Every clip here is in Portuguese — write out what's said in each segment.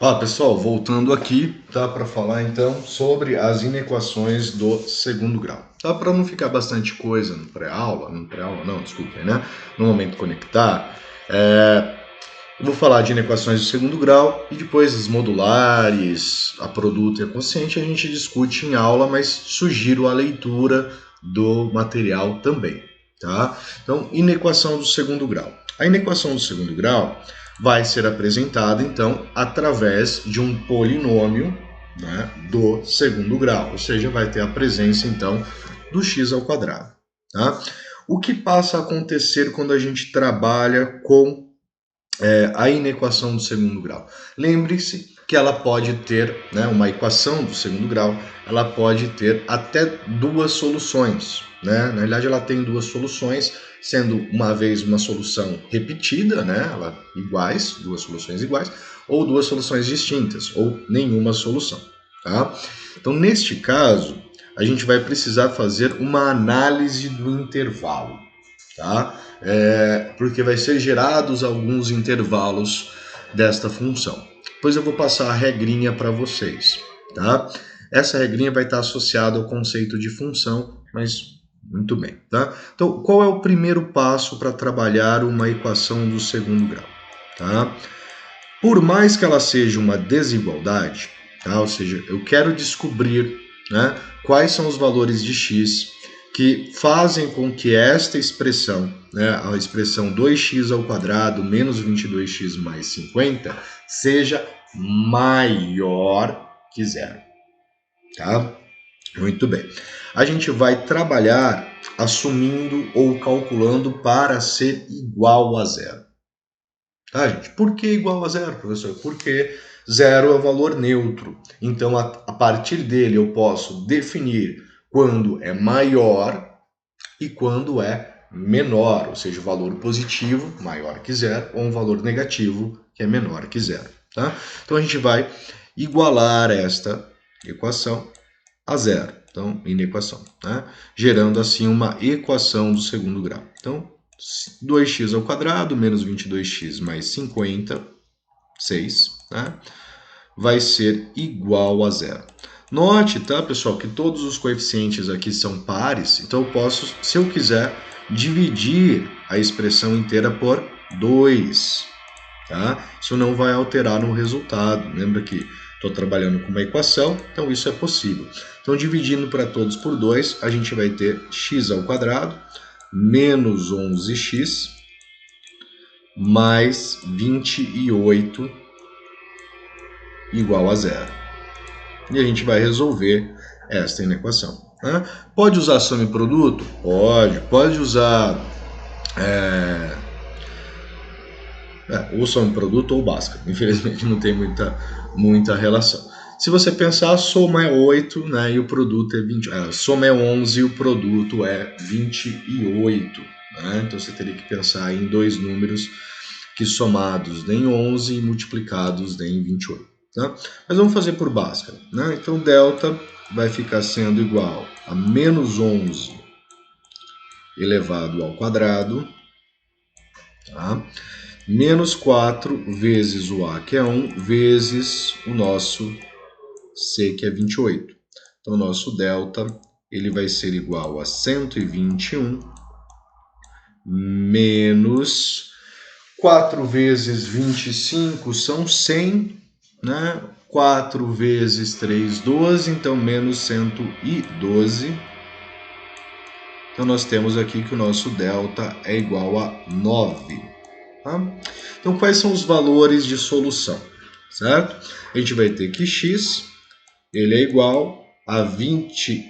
Fala pessoal, voltando aqui, tá, para falar então sobre as inequações do segundo grau. Tá, para não ficar bastante coisa no pré-aula não, desculpem, né? No momento conectar, eu vou falar de inequações do segundo grau e depois as modulares, a produto e a quociente a gente discute em aula, mas sugiro a leitura do material também, tá? Então, inequação do segundo grau. A inequação do segundo grau vai ser apresentada, então, através de um polinômio, né, do segundo grau, ou seja, vai ter a presença, então, do x ao quadrado. Tá? O que passa a acontecer quando a gente trabalha com a inequação do segundo grau? Lembre-se que ela pode ter, né, uma equação do segundo grau, ela pode ter até duas soluções. Né? Na realidade, ela tem duas soluções, sendo uma vez uma solução repetida, né, iguais, duas soluções iguais, ou duas soluções distintas, ou nenhuma solução. Tá? Então, neste caso, a gente vai precisar fazer uma análise do intervalo. Tá? Porque vai ser gerados alguns intervalos desta função. Depois eu vou passar a regrinha para vocês. Tá? Essa regrinha vai estar associada ao conceito de função, mas muito bem. Tá? Então, qual é o primeiro passo para trabalhar uma equação do segundo grau? Tá? Por mais que ela seja uma desigualdade, tá? Ou seja, eu quero descobrir, né, quais são os valores de x que fazem com que esta expressão, né, a expressão 2x ao quadrado menos 22x mais 50, seja maior que zero. Tá? Muito bem. A gente vai trabalhar assumindo ou calculando para ser igual a zero. Tá, gente? Por que igual a zero, professor? Porque zero é o valor neutro. Então, a partir dele, eu posso definir quando é maior e quando é menor, ou seja, o valor positivo maior que zero ou um valor negativo que é menor que zero. Tá? Então, a gente vai igualar esta equação a zero. Então, inequação, né? Gerando assim uma equação do segundo grau. Então, 2x ao quadrado menos 22x mais 50, 6, né? Vai ser igual a zero. Note, tá, pessoal, que todos os coeficientes aqui são pares, então eu posso, se eu quiser, dividir a expressão inteira por 2. Tá? Isso não vai alterar no resultado. Lembra que estou trabalhando com uma equação, então isso é possível. Então, dividindo para todos por 2, a gente vai ter x ao quadrado menos 11x mais 28 igual a zero. E a gente vai resolver esta inequação. Né? Pode usar soma e produto? Pode usar ou soma e produto ou Bhaskara. Infelizmente não tem muita relação. Se você pensar, a soma é 8, né, e o produto é 20. A soma é 11 e o produto é 28. Né? Então você teria que pensar em dois números que somados deem 11 e multiplicados deem 28. Tá? Mas vamos fazer por Bhaskara. Né? Então delta vai ficar sendo igual a menos 11 elevado ao quadrado, tá? Menos 4 vezes o A, que é 1, vezes o nosso C, que é 28. Então, o nosso delta ele vai ser igual a 121 menos 4 vezes 25 são 100, né? 4 vezes 3, 12, então menos 112. Então, nós temos aqui que o nosso delta é igual a 9. Tá? Então, quais são os valores de solução? Certo? A gente vai ter que x ele é igual a 20,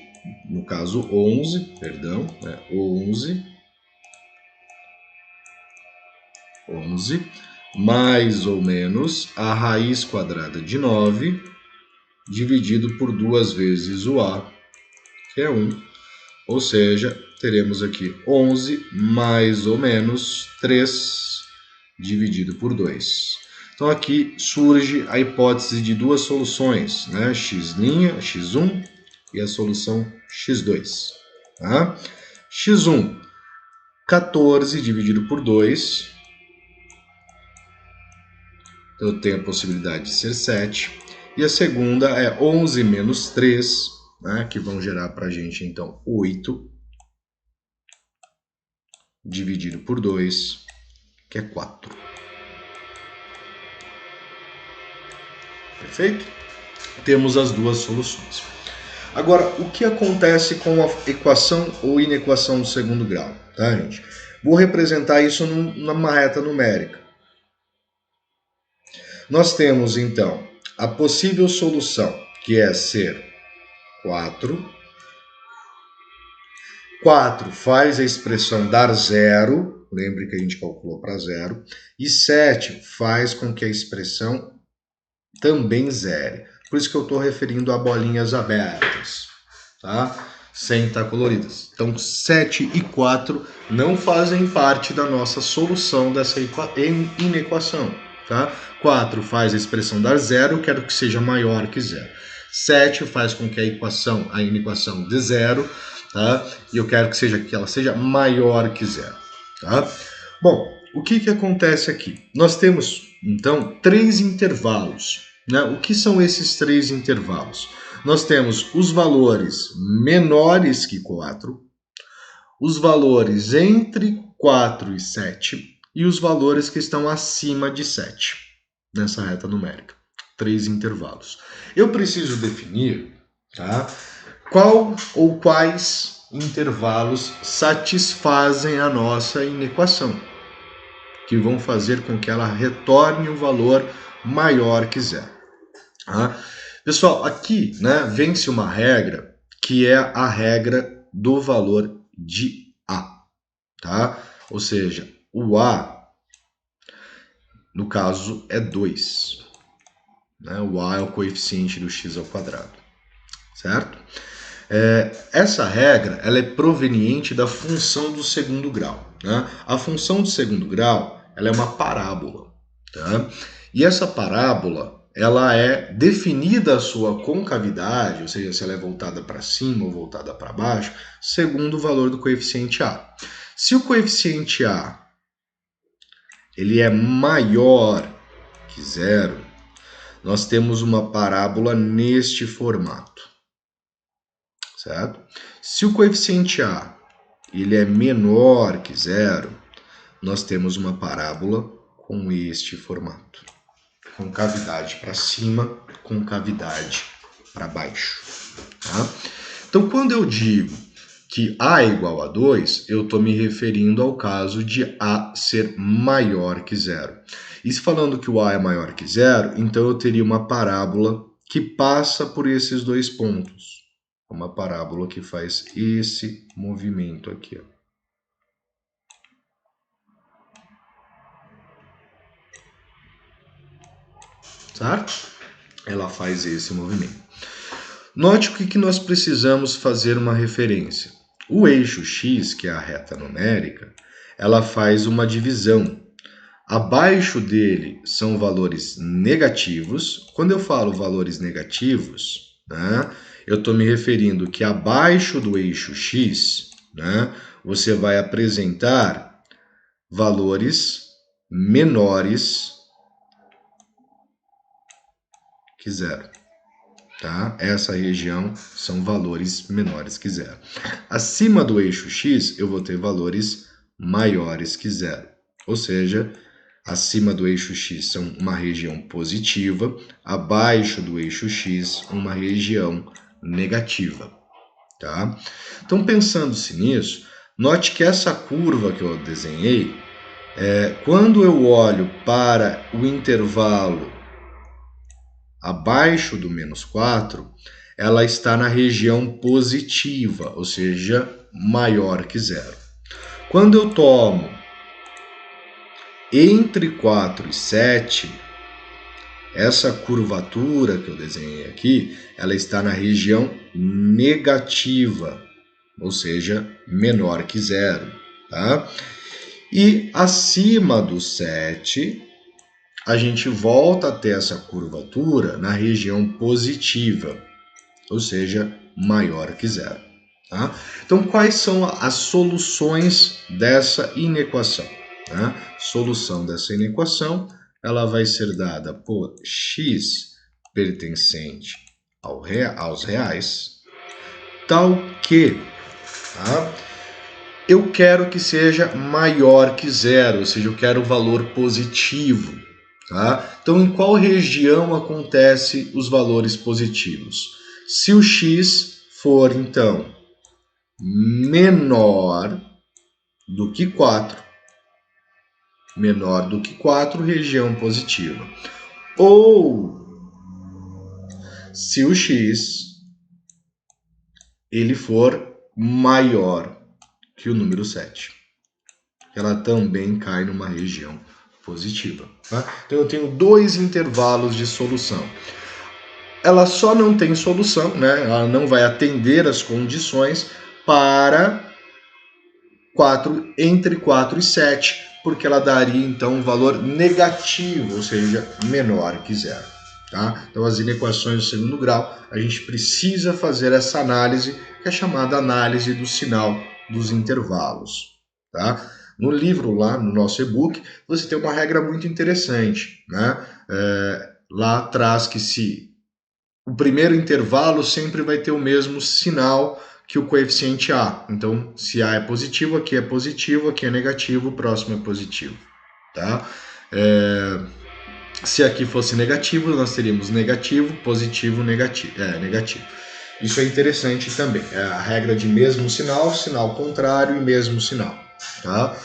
no caso 11, perdão, 11, mais ou menos a raiz quadrada de 9, dividido por 2 vezes o a, que é 1, ou seja, teremos aqui 11 mais ou menos 3 dividido por 2. Então aqui surge a hipótese de duas soluções, né? X', x1 e a solução x2. Tá? x1, 14 dividido por 2, Então eu tenho a possibilidade de ser 7. E a segunda é 11 menos 3, né, que vão gerar para a gente, então, 8, dividido por 2, que é 4. Perfeito? Temos as duas soluções. Agora, o que acontece com a equação ou inequação do segundo grau? Tá, gente? Vou representar isso numa reta numérica. Nós temos, então, a possível solução, que é ser 4. 4 faz a expressão dar 0, lembre que a gente calculou para 0, e 7 faz com que a expressão também zere. Por isso que eu estou referindo a bolinhas abertas, tá? Sem estar coloridas. Então, 7 e 4 não fazem parte da nossa solução dessa inequação, tá? 4 faz a expressão dar 0, quero que seja maior que 0. 7 faz com que a inequação dê 0, tá? E eu quero que ela seja maior que 0, tá? Bom, o que acontece aqui? Nós temos, então, 3 intervalos, né? O que são esses 3 intervalos? Nós temos os valores menores que 4, os valores entre 4 e 7 e os valores que estão acima de 7 nessa reta numérica. 3 intervalos. Eu preciso definir, tá, qual ou quais intervalos satisfazem a nossa inequação, que vão fazer com que ela retorne um valor maior que 0. Tá? Pessoal, aqui, né, vence uma regra que é a regra do valor de A, tá? Ou seja, o A, no caso, é 2. Né? O A é o coeficiente do x ao quadrado, certo? Essa regra ela é proveniente da função do segundo grau. Né? A função do segundo grau ela é uma parábola. Tá? E essa parábola ela é definida a sua concavidade, ou seja, se ela é voltada para cima ou voltada para baixo, segundo o valor do coeficiente A. Se o coeficiente A ele é maior que 0, nós temos uma parábola neste formato. Certo? Se o coeficiente A ele é menor que 0, nós temos uma parábola com este formato. Concavidade para cima, concavidade para baixo. Tá? Então, quando eu digo que A é igual a 2, eu estou me referindo ao caso de A ser maior que 0. E se falando que o A é maior que 0, então eu teria uma parábola que passa por esses dois pontos. Uma parábola que faz esse movimento aqui. Ó. Certo? Ela faz esse movimento. Note o que nós precisamos fazer uma referência. O eixo x, que é a reta numérica, ela faz uma divisão. Abaixo dele são valores negativos. Quando eu falo valores negativos, né, eu estou me referindo que abaixo do eixo x, né, você vai apresentar valores menores que 0. Tá? Essa região são valores menores que 0. Acima do eixo x, eu vou ter valores maiores que 0. Ou seja, acima do eixo x são uma região positiva, abaixo do eixo x, uma região negativa. Tá? Então, pensando-se nisso, note que essa curva que eu desenhei, quando eu olho para o intervalo abaixo do menos 4, ela está na região positiva, ou seja, maior que 0. Quando eu tomo entre 4 e 7, essa curvatura que eu desenhei aqui, ela está na região negativa, ou seja, menor que 0. Tá? E acima do 7, a gente volta a ter essa curvatura na região positiva, ou seja, maior que 0. Tá? Então, quais são as soluções dessa inequação? Tá? Solução dessa inequação ela vai ser dada por x pertencente aos reais, tal que, tá? Eu quero que seja maior que zero, ou seja, eu quero o valor positivo. Tá? Então, em qual região acontece os valores positivos? Se o x for, então, menor do que 4, região positiva. Ou se o x ele for maior que o número 7, ela também cai numa região positiva. Tá? Então eu tenho dois intervalos de solução. Ela só não tem solução, né? Ela não vai atender as condições para entre 4 e 7, porque ela daria então um valor negativo, ou seja, menor que zero. Tá? Então as inequações do segundo grau, a gente precisa fazer essa análise, que é chamada análise do sinal dos intervalos. Tá? No livro lá, no nosso e-book, você tem uma regra muito interessante. Né? Lá traz que se o primeiro intervalo sempre vai ter o mesmo sinal que o coeficiente A. Então, se A é positivo, aqui é negativo, o próximo é positivo. Tá? Se aqui fosse negativo, nós teríamos negativo, positivo, negativo. Negativo. Isso é interessante também. É a regra de mesmo sinal, sinal contrário e mesmo sinal. Tá?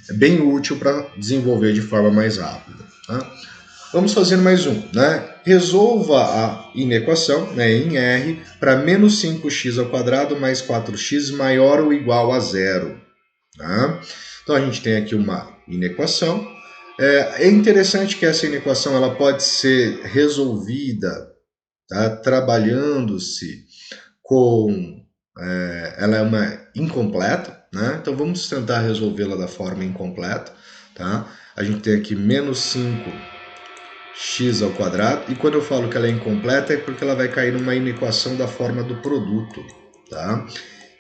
É bem útil para desenvolver de forma mais rápida. Tá? Vamos fazer mais um, né? Resolva a inequação, né, em R, para menos 5x ao quadrado mais 4x maior ou igual a zero. Tá? Então a gente tem aqui uma inequação. É interessante que essa inequação ela pode ser resolvida, tá, trabalhando-se com... ela é uma incompleta, né? Então vamos tentar resolvê-la da forma incompleta. Tá? A gente tem aqui menos 5x ao quadrado, e quando eu falo que ela é incompleta é porque ela vai cair numa inequação da forma do produto, tá?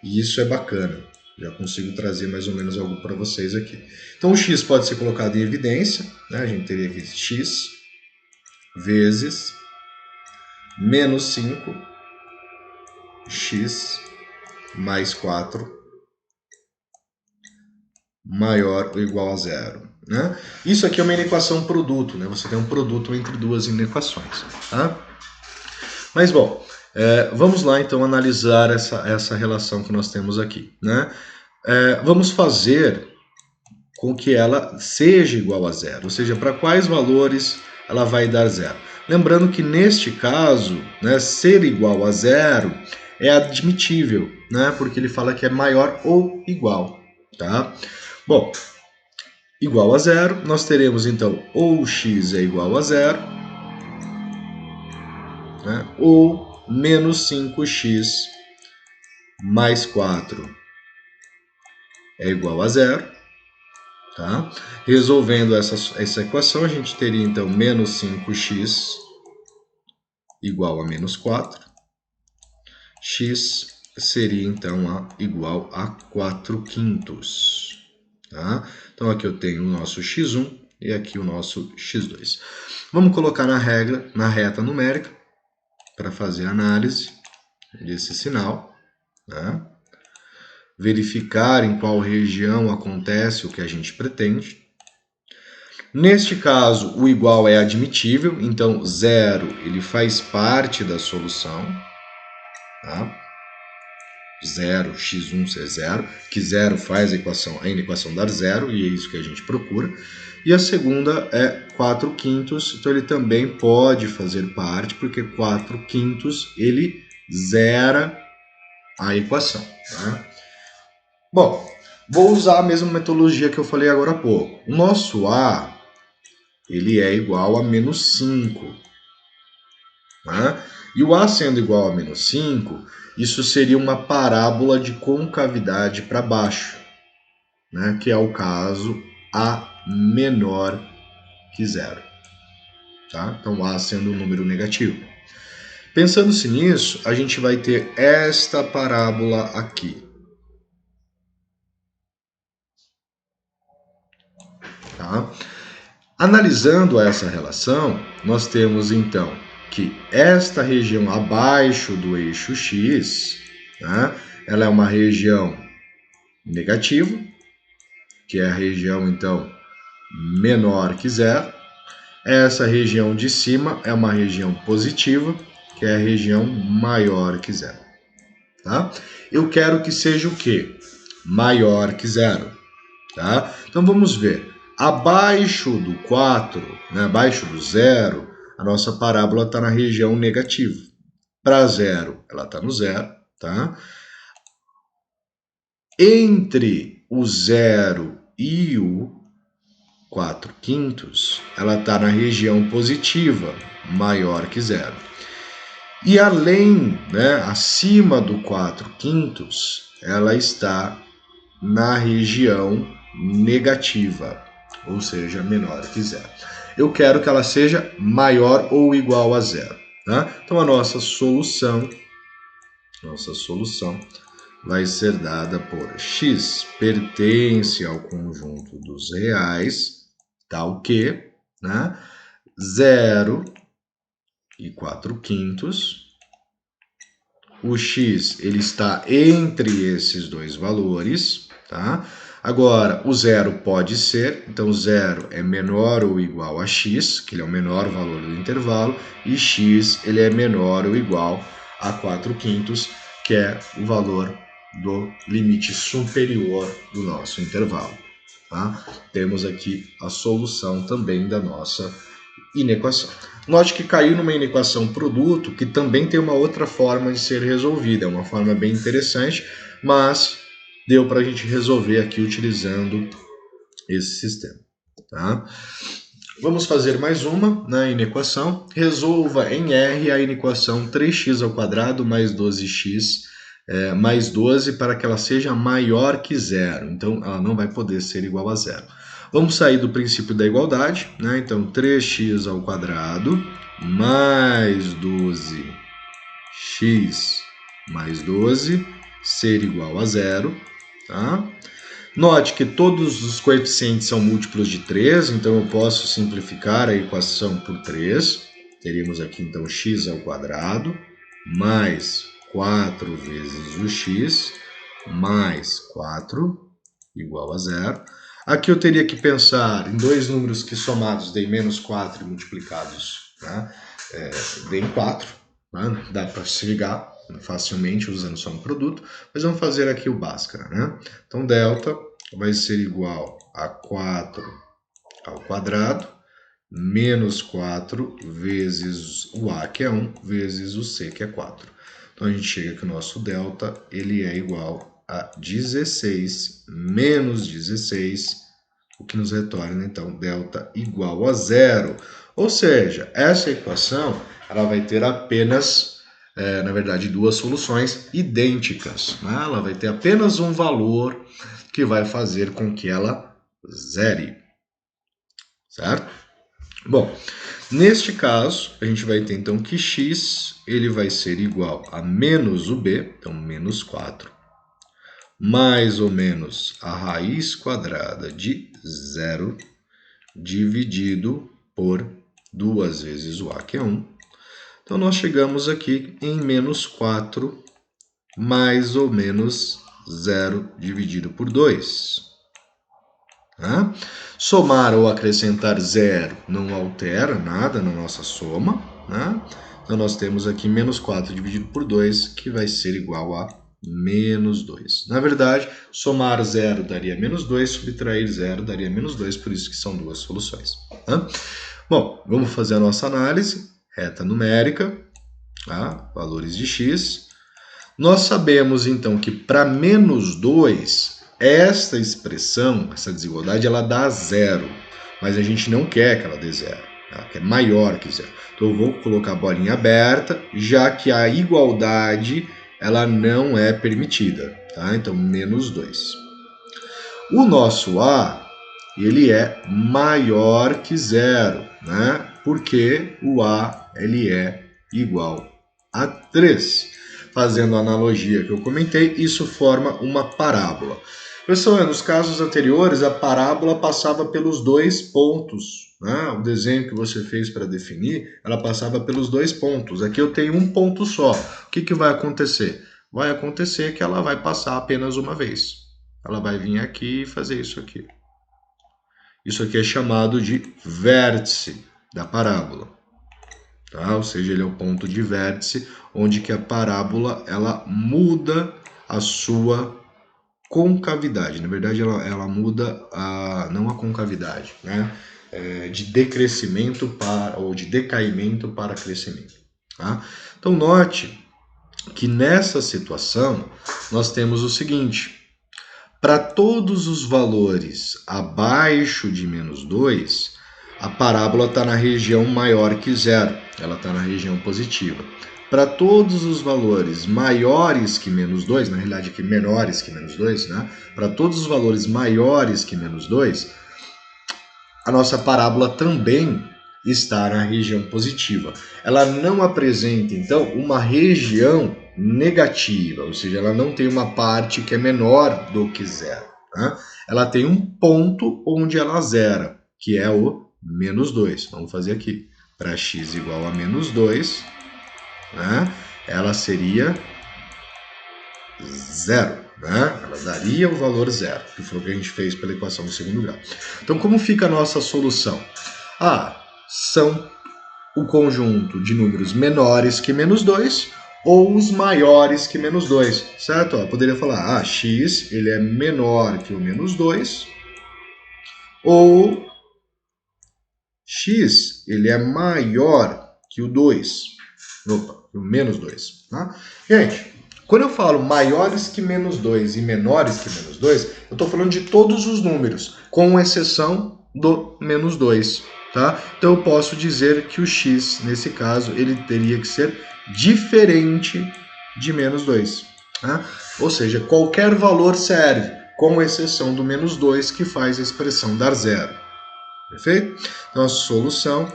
E isso é bacana, já consigo trazer mais ou menos algo para vocês aqui. Então o x pode ser colocado em evidência, né? A gente teria aqui x vezes menos 5x mais 4 maior ou igual a zero. Né? Isso aqui é uma inequação produto, né? Você tem um produto entre duas inequações. Tá? Mas, bom, vamos lá então analisar essa relação que nós temos aqui. Né? Vamos fazer com que ela seja igual a zero, ou seja, para quais valores ela vai dar zero. Lembrando que neste caso, né, ser igual a zero é admitível, né, porque ele fala que é maior ou igual. Tá? Bom, igual a zero, nós teremos então ou x é igual a zero, né, ou menos 5x mais 4 é igual a zero. Tá? Resolvendo essa equação, a gente teria então menos 5x igual a menos 4. X seria então igual a 4/5. Tá? Então aqui eu tenho o nosso x1 e aqui o nosso x2. Vamos colocar na reta numérica, para fazer a análise desse sinal. Né? Verificar em qual região acontece o que a gente pretende. Neste caso, o igual é admitível, então zero ele faz parte da solução. Tá? Zero, x1 ser zero, que zero faz a inequação dar zero, e é isso que a gente procura. E a segunda é 4/5, então ele também pode fazer parte, porque 4/5 ele zera a equação. Tá? Bom, vou usar a mesma metodologia que eu falei agora há pouco. O nosso A ele é igual a menos 5. Né? E o A sendo igual a menos 5, isso seria uma parábola de concavidade para baixo, né? Que é o caso A menor que zero. Tá? Então A sendo um número negativo. Pensando-se nisso, a gente vai ter esta parábola aqui. Tá? Analisando essa relação, nós temos então que esta região abaixo do eixo X, né, ela é uma região negativa, que é a região então menor que zero. Essa região de cima é uma região positiva, que é a região maior que zero. Tá? Eu quero que seja o quê? Maior que zero. Tá? Então vamos ver. Abaixo do 4, né, abaixo do zero, a nossa parábola está na região negativa. Para zero, ela está no zero. Tá? Entre o zero e o 4/5, ela está na região positiva, maior que zero. E além, né, acima do 4/5, ela está na região negativa, ou seja, menor que zero. Eu quero que ela seja maior ou igual a zero. Tá? Então a nossa solução vai ser dada por x pertence ao conjunto dos reais, tal que, né, 0 e 4/5. O x ele está entre esses dois valores, tá? Agora, o zero pode ser, então 0 é menor ou igual a x, que ele é o menor valor do intervalo, e x ele é menor ou igual a 4/5, que é o valor do limite superior do nosso intervalo. Tá? Temos aqui a solução também da nossa inequação. Note que caiu numa inequação produto que também tem uma outra forma de ser resolvida. É uma forma bem interessante, mas deu para a gente resolver aqui utilizando esse sistema. Tá? Vamos fazer mais uma na inequação. Resolva em R a inequação 3x² mais 12x mais 12 para que ela seja maior que zero. Então, ela não vai poder ser igual a zero. Vamos sair do princípio da igualdade, né? Então, 3x² mais 12x mais 12 ser igual a zero. Tá? Note que todos os coeficientes são múltiplos de 3, então eu posso simplificar a equação por 3. Teríamos aqui, então, x² mais 4 vezes o x mais 4 igual a zero. Aqui eu teria que pensar em dois números que somados deem menos 4 e multiplicados, né, deem 4. Né? Dá para se ligar facilmente usando só um produto, mas vamos fazer aqui o Bhaskara. Né? Então, delta vai ser igual a 4 ao quadrado, menos 4 vezes o A, que é 1, vezes o C, que é 4. Então, a gente chega que o nosso delta ele é igual a 16 menos 16, o que nos retorna, então, delta igual a zero. Ou seja, essa equação ela vai ter apenas, na verdade, duas soluções idênticas. Né? Ela vai ter apenas um valor que vai fazer com que ela zere. Certo? Bom, neste caso, a gente vai ter então que x ele vai ser igual a menos o b, então menos 4, mais ou menos a raiz quadrada de 0, dividido por 2 vezes o a, que é 1. Então, nós chegamos aqui em menos 4, mais ou menos 0 dividido por 2. Tá? Somar ou acrescentar 0 não altera nada na nossa soma. Né? Então, nós temos aqui menos 4 dividido por 2, que vai ser igual a menos 2. Na verdade, somar 0 daria menos 2, subtrair 0 daria menos 2, por isso que são duas soluções. Tá? Bom, vamos fazer a nossa análise. Reta numérica, tá? Valores de x. Nós sabemos, então, que para menos 2, esta expressão, essa desigualdade, ela dá zero. Mas a gente não quer que ela dê zero. Ela quer maior que zero. Então, eu vou colocar a bolinha aberta, já que a igualdade ela não é permitida. Tá? Então, menos 2. O nosso A, ele é maior que zero, né? Porque o A ele é igual a 3. Fazendo a analogia que eu comentei, isso forma uma parábola. Pessoal, nos casos anteriores, a parábola passava pelos dois pontos, né, o desenho que você fez para definir, ela passava pelos 2 pontos. Aqui eu tenho um ponto só. O que vai acontecer? Vai acontecer que ela vai passar apenas uma vez. Ela vai vir aqui e fazer isso aqui. Isso aqui é chamado de vértice da parábola. Tá? Ou seja, ele é o ponto de vértice onde que a parábola ela muda a sua concavidade. Na verdade, ela muda não a concavidade, né? De decrescimento ou de decaimento para crescimento. Tá? Então, note que nessa situação nós temos o seguinte: para todos os valores abaixo de menos 2, a parábola está na região maior que zero, ela está na região positiva. Para todos os valores maiores que menos 2, na realidade aqui menores que menos 2, né? Para todos os valores maiores que menos 2, a nossa parábola também está na região positiva. Ela não apresenta, então, uma região negativa, ou seja, ela não tem uma parte que é menor do que zero. Né? Ela tem um ponto onde ela zera, que é o menos 2. Vamos fazer aqui. Para x igual a menos 2, né? Ela seria zero. Né? Ela daria o valor zero, que foi o que a gente fez pela equação do segundo grau. Então, como fica a nossa solução? São o conjunto de números menores que menos 2 ou os maiores que menos 2, certo? Eu poderia falar, x ele é menor que o menos 2 ou x ele é maior que o 2. O menos 2. Tá? Gente, quando eu falo maiores que menos 2 e menores que menos 2, eu estou falando de todos os números, com exceção do menos 2. Tá? Então eu posso dizer que o x, nesse caso, ele teria que ser diferente de menos 2. Tá? Ou seja, qualquer valor serve, com exceção do menos 2, que faz a expressão dar zero. Perfeito? Então a solução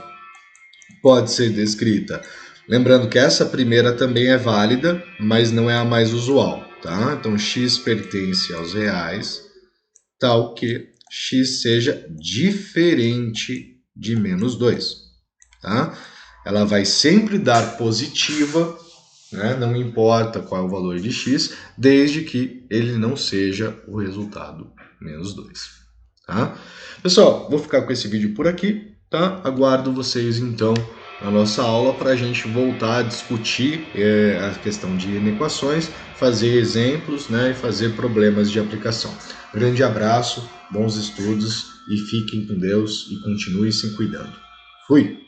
pode ser descrita. Lembrando que essa primeira também é válida, mas não é a mais usual. Tá? Então x pertence aos reais, tal que x seja diferente de menos 2. Tá? Ela vai sempre dar positiva, né? Não importa qual é o valor de x, desde que ele não seja o resultado menos 2. Tá? Pessoal, vou ficar com esse vídeo por aqui. Tá? Aguardo vocês então na nossa aula para a gente voltar a discutir a questão de inequações, fazer exemplos, né? E fazer problemas de aplicação. Grande abraço, bons estudos e fiquem com Deus e continuem se cuidando. Fui!